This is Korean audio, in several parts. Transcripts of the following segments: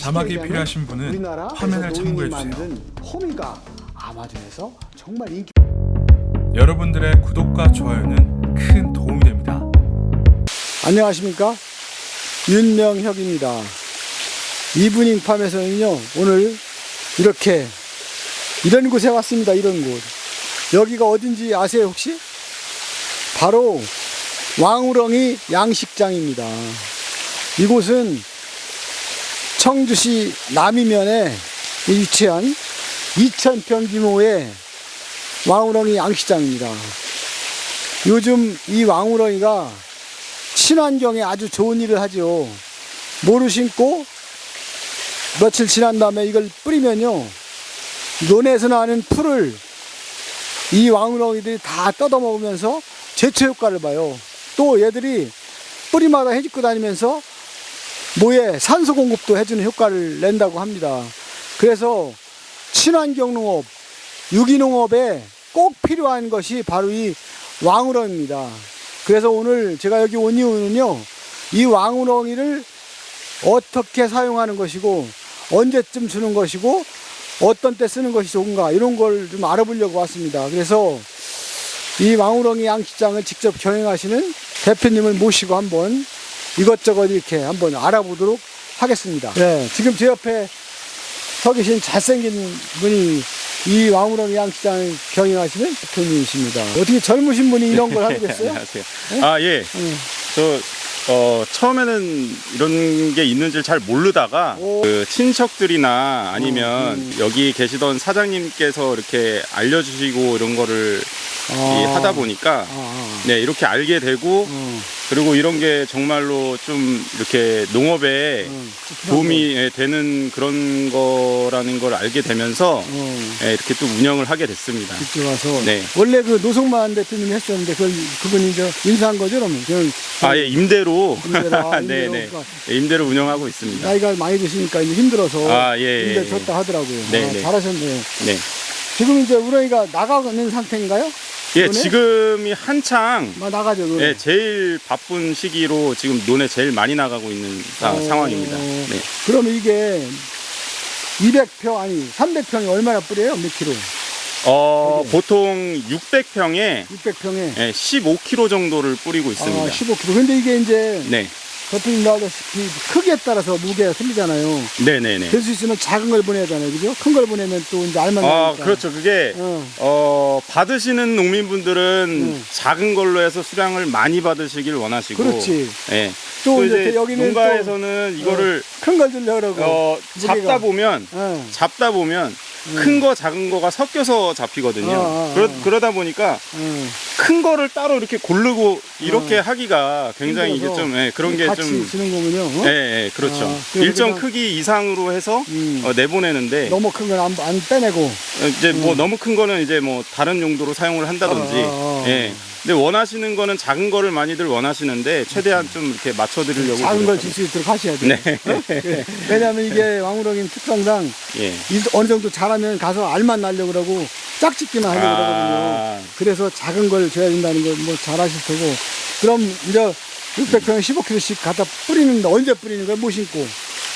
자막이 필요하신 분은 우리나라 화면을 참고해 주세요. 만든 호미가 아마존에서 정말 인기. 여러분들의 구독과 좋아요는 큰 도움이 됩니다. 안녕하십니까, 윤명혁입니다. 이브닝 팜에서는요, 오늘 이렇게 이런 곳에 왔습니다. 이런 곳, 여기가 어딘지 아세요 혹시? 바로 왕우렁이 양식장입니다. 이곳은 청주시 남이면에 위치한 2,000평 규모의 왕우렁이 양식장입니다. 요즘 이 왕우렁이가 친환경에 아주 좋은 일을 하죠. 모루 심고 며칠 지난 다음에 이걸 뿌리면요, 논에서 나는 풀을 이 왕우렁이들이 다 뜯어먹으면서 제초 효과를 봐요. 또 얘들이 뿌리마다 헤집고 다니면서 모에 산소 공급도 해주는 효과를 낸다고 합니다. 그래서 친환경 농업, 유기농업에 꼭 필요한 것이 바로 이 왕우렁입니다. 그래서 오늘 제가 여기 온 이유는요, 이 왕우렁이를 어떻게 사용하는 것이고 언제쯤 주는 것이고 어떤 때 쓰는 것이 좋은가, 이런 걸 좀 알아보려고 왔습니다. 그래서 이 왕우렁이 양식장을 직접 경영하시는 대표님을 모시고 한번 이것저것 이렇게 한번 알아보도록 하겠습니다. 네, 지금 제 옆에 서 계신 잘생긴 분이 이 왕우렁이 양식장을 경영하시는 대표님이십니다. 어떻게 젊으신 분이 이런 걸 하고 계세요? 안녕하세요. 아, 예. 처음에는 이런 게 있는지를 잘 모르다가 그 친척들이나 아니면 여기 계시던 사장님께서 이렇게 알려주시고 이런 거를 하다 보니까 네, 이렇게 알게 되고 그리고 이런 게 정말로 좀 이렇게 농업에 도움이 되는 그런 거라는 걸 알게 되면서 네, 이렇게 또 운영을 하게 됐습니다. 직접 와서. 네. 원래 그 노성만 대표님이 했었는데 그분이 인수한 거죠, 그러면? 아, 예, 임대로. 임대로. 네, 네. 임대로 운영하고 있습니다. 나이가 많이 드시니까 이제 힘들어서 아, 예, 임대 예, 줬다 하더라고요. 네, 아, 네. 잘하셨네요. 네. 지금 이제 우렁이가 나가는 상태인가요? 예, 논에? 지금이 한창 나가죠. 논에. 예, 제일 바쁜 시기로 지금 논에 제일 많이 나가고 있는 상황입니다. 네. 그러면 이게 200평 아니 300평이 얼마나 뿌려요? 몇 킬로? 보통 600평에 600평에 예, 15kg 정도를 뿌리고 있습니다. 15kg. 근데 이게 이제 네. 대표님 나다시피 크기에 따라서 무게가 틀리잖아요. 네네네. 될 수 있으면 작은 걸 보내잖아요, 그죠? 큰 걸 보내면 또 이제 알만 나니까. 그렇죠. 그게 받으시는 농민분들은 작은 걸로 해서 수량을 많이 받으시길 원하시고, 그렇지. 예. 또 이제 이제 여기는 농가에서는 이거를 큰 걸 주려고 그러고 잡다 보면 큰 거 작은 거가 섞여서 잡히거든요. 그러다 보니까 큰 거를 따로 이렇게 고르고 이렇게 하기가 굉장히 이게 좀 그런 게 같이 좀 주는 거군요. 예, 그렇죠. 일정 크기 이상으로 해서 내보내는데 너무 큰 건 안 빼내고 이제 뭐 너무 큰 거는 이제 뭐 다른 용도로 사용을 한다든지 예. 근데 원하시는 거는 작은 거를 많이들 원하시는데 최대한 좀 이렇게 맞춰드리려고 작은 걸 줄 수 있도록 하셔야 돼요. 네. 네. 왜냐하면 이게 왕우렁이 특성상 예. 어느 정도 자라면 가서 알만 날려고 그러고 짝짓기만 하려고 그러거든요. 그래서 작은 걸 줘야 된다는 거 뭐 잘 아실 테고. 그럼 이제 600평에 15kg씩 갖다 뿌리는데 언제 뿌리는 거예요? 못 심고?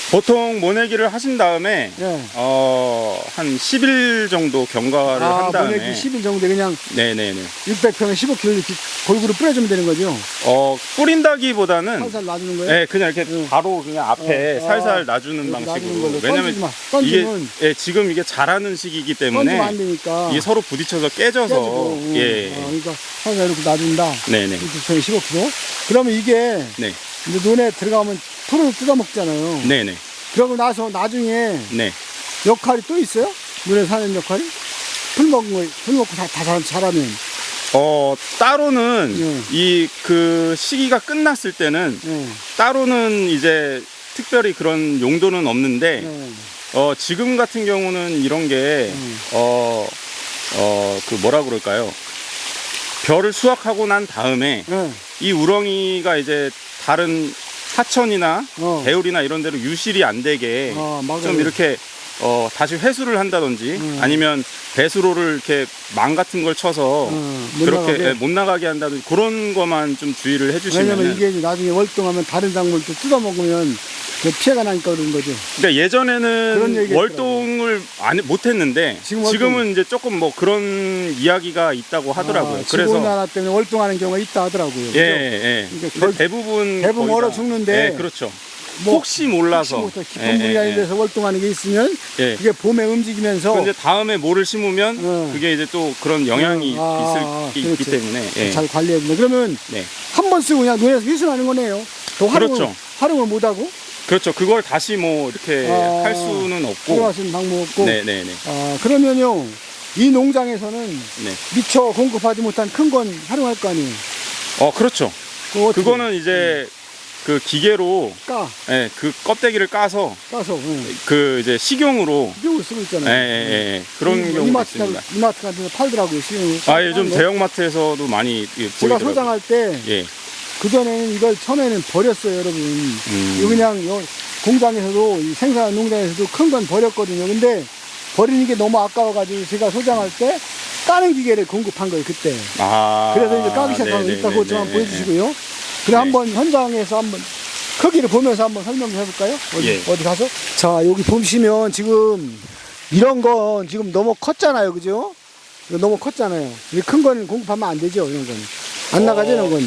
보통 모내기를 하신 다음에 네. 한 10일 정도 경과를 한 다음에 모내기 10일 정도 그냥 네네네 600평에 15kg 이렇게 골고루 뿌려주면 되는 거죠? 뿌린다기보다는 살살 놔주는 거예요? 네, 그냥 이렇게 바로 그냥 앞에 살살 놔주는 방식으로. 왜냐면 이게 지금 이게 자라는 시기이기 때문에 안 되니까. 이게 서로 부딪혀서 깨져서 예. 그러니까 살살 이렇게 놔준다. 네네. 600평에 15kg. 그러면 이게 네. 이제 논에 들어가면 풀을 뜯어먹잖아요. 네네. 그러고 나서 나중에 네. 역할이 또 있어요? 논에 사는 역할이? 풀 먹고 다 자라면. 따로는 그 시기가 끝났을 때는 따로는 이제 특별히 그런 용도는 없는데 지금 같은 경우는 이런 게 그 뭐라 그럴까요? 벼를 수확하고 난 다음에 이 우렁이가 이제 다른 하천이나 배울이나 이런 데로 유실이 안 되게 좀 이렇게 다시 회수를 한다든지 아니면 배수로를 이렇게 망 같은 걸 쳐서 그렇게 못 나가게 한다든지 그런 것만 좀 주의를 해주시면. 왜냐면 이게 나중에 월동하면 다른 작물도 뜯어먹으면 그 피해가 나니까 그런 거죠. 그러니까 그런 예전에는 얘기 월동을 못했는데 지금은 이제 조금 뭐 그런 이야기가 있다고 하더라고요. 그래서 지구온난화 때문에 월동하는 경우가 있다 하더라고요. 예, 예. 그러니까 근데 대부분 거의 얼어 다- 죽는데 예, 그렇죠. 뭐 혹시 몰라서 혹시 깊은 물이 아니라서 월동하는 게 있으면 예. 그게 봄에 움직이면서 근데 다음에 뭐를 심으면 그게 이제 또 그런 영향이 있기 그렇지. 때문에 예. 잘 관리해야 된다. 그러면 네. 한 번 쓰고 그냥 눈에서 휘순하는 거네요. 또 그렇죠. 활용을 못 하고 그렇죠. 그걸 다시 뭐 이렇게 할 수는 없고. 활용하시는 방법 없고. 네네네. 그러면요 이 농장에서는 네. 미처 공급하지 못한 큰 건 활용할 거 아니에요. 그렇죠. 그거 어떻게 그거는 이제 그 기계로 예, 그 껍데기를 까서 까서 그 이제 식용으로 이거 쓰고 예, 있잖아요. 예. 그런 경우가 있습니다. 이마트 같은 데 팔더라고요. 요즘 대형마트에서도 많이 제가 보이더라고요. 소장할 때 예. 그전에는 이걸 처음에는 버렸어요, 여러분. 이거 그냥 공장에서도, 이 생산 농장에서도 큰 건 버렸거든요. 근데 버리는 게 너무 아까워가지고 제가 소장할 때 까는 기계를 공급한 거예요, 그때. 그래서 이제 까기 시작한 거 이따 그것 좀 한번 보여주시고요. 그래, 한번 현장에서 한번 크기를 보면서 한번 설명 좀 해볼까요? 어디 가서? 자, 여기 보시면 지금 이런 건 지금 너무 컸잖아요, 그죠? 이거 너무 컸잖아요. 큰 거는 공급하면 안 되죠, 이런 건. 안 나가죠, 이런 건.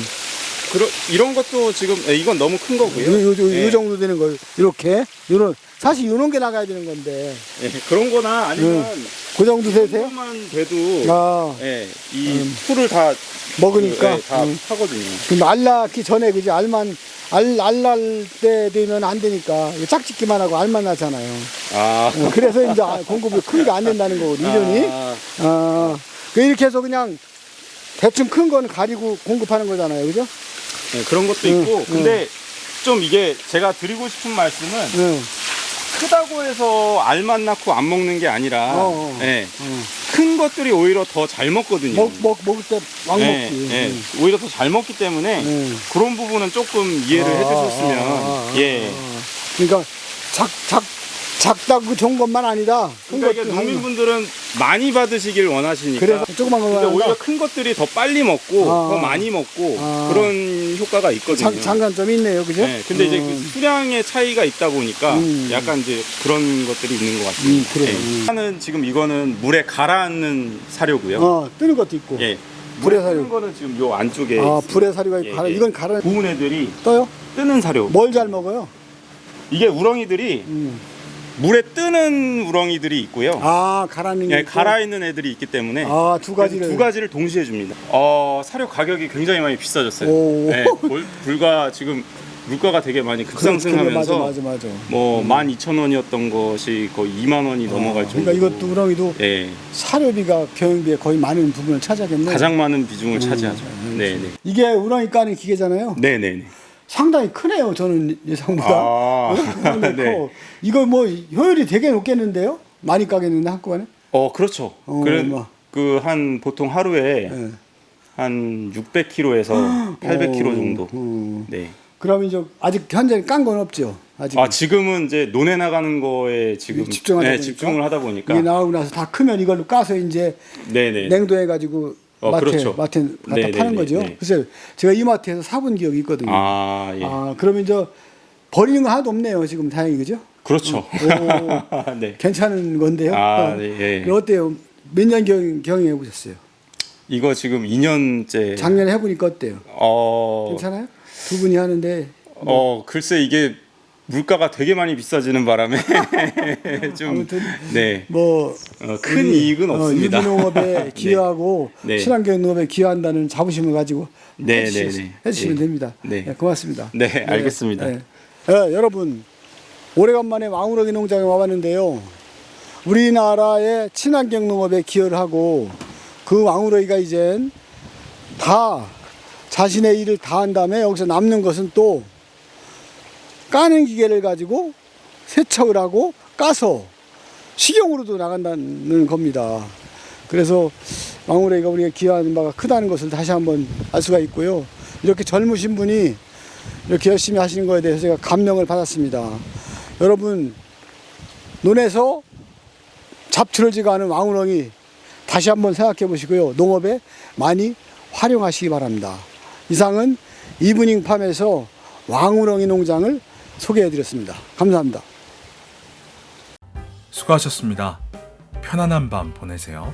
이런 것도 지금 이건 너무 큰 거고요. 요 정도 되는 거 이렇게 사실 요런 게 나가야 되는 건데 예, 그런 거나 아니면 그 정도 되세요? 정도만 돼도 아 이 풀을 다 먹으니까 다 하거든요. 그럼 알 낳기 전에 그지 알날 때 되면 안 되니까 짝짓기만 하고 알만 나잖아요. 그래서 이제 공급이 크게 안 된다는 거고 이론이. 이렇게 해서 그냥 대충 큰 거는 가리고 공급하는 거잖아요, 그죠? 네, 그런 것도 있고 근데 좀 이게 제가 드리고 싶은 말씀은 크다고 해서 알만 낳고 안 먹는 게 아니라 큰 것들이 오히려 더 잘 먹거든요. 먹을 때 막 먹지. 오히려 더 잘 먹기 때문에 그런 부분은 조금 이해를 해주셨으면 그러니까 작다고 좋은 것만 아니다. 그러니까 이게 농민분들은 많이 받으시길 원하시니까. 그래서 조그만 근데 거만 오히려 큰 것들이 더 빨리 먹고 더 많이 먹고 그런 효과가 있거든요. 장단점이 있네요, 그죠? 네, 근데 이제 그 수량의 차이가 있다 보니까 약간 이제 그런 것들이 있는 것 같습니다. 그래요. 하는 지금 이거는 물에 가라앉는 사료고요. 뜨는 것도 있고. 예. 불에 물에 사료. 뜨는 거는 지금 요 안쪽에 불에 사료가 있고 이건 가라. 구운 애들이 떠요? 뜨는 사료. 뭘 잘 먹어요? 이게 우렁이들이 물에 뜨는 우렁이들이 있고요. 가라앉는 게 있고. 갈아 있는 애들이 있기 때문에 두 가지를. 두 가지를 동시에 줍니다. 사료 가격이 굉장히 많이 비싸졌어요. 네, 불과 지금 물가가 되게 많이 급상승하면서 맞아. 뭐 12,000원이었던 것이 거의 2만 원이 넘어갈 정도. 그러니까 이것도 우렁이도 사료비가 경영비에 거의 많은 부분을 차지하겠네. 가장 많은 비중을 차지하죠. 네. 이게 우렁이 까는 기계잖아요. 네. 상당히 크네요. 저는 예상보다. 상당히 커. 이거 뭐 효율이 되게 높겠는데요? 많이 까겠는데 한꺼번에? 그렇죠. 한 보통 하루에 한 600kg에서 800kg 정도. 네. 그럼 이제 아직 현재 깐 건 없죠. 아직. 지금은 이제 논에 나가는 거에 지금 집중을 하다 보니까 이게 나오고 나서 다 크면 이걸로 까서 이제 냉동해 가지고 마트에 갖다 파는 거죠. 글쎄요, 제가 이마트에서 사본 기억이 있거든요. 그러면 이제 버리는 거 하나도 없네요. 지금 다행히 그죠? 그렇죠. 네. 괜찮은 건데요. 어때요? 몇 년 경영해 보셨어요? 이거 지금 2년째. 작년에 해보니까 어때요? 괜찮아요? 두 분이 하는데. 글쎄 이게 물가가 되게 많이 비싸지는 바람에 좀 아무튼 큰 이익은 없습니다. 유기농업에 기여하고 친환경 농업에 기여한다는 자부심을 가지고 해주시면 됩니다. 고맙습니다. 네, 알겠습니다. 여러분 오래간만에 왕우렁이 농장에 와봤는데요. 우리나라의 친환경 농업에 기여를 하고 그 왕우렁이가 이젠 다 자신의 일을 다 한 다음에 여기서 남는 것은 또 까는 기계를 가지고 세척을 하고 까서 식용으로도 나간다는 겁니다. 그래서 왕우렁이가 우리가 기여하는 바가 크다는 것을 다시 한번 알 수가 있고요. 이렇게 젊으신 분이 이렇게 열심히 하시는 거에 대해서 제가 감명을 받았습니다. 여러분 논에서 잡초러지가 않은 왕우렁이 다시 한번 생각해 보시고요. 농업에 많이 활용하시기 바랍니다. 이상은 이브닝팜에서 왕우렁이 농장을 소개해드렸습니다. 감사합니다. 수고하셨습니다. 편안한 밤 보내세요.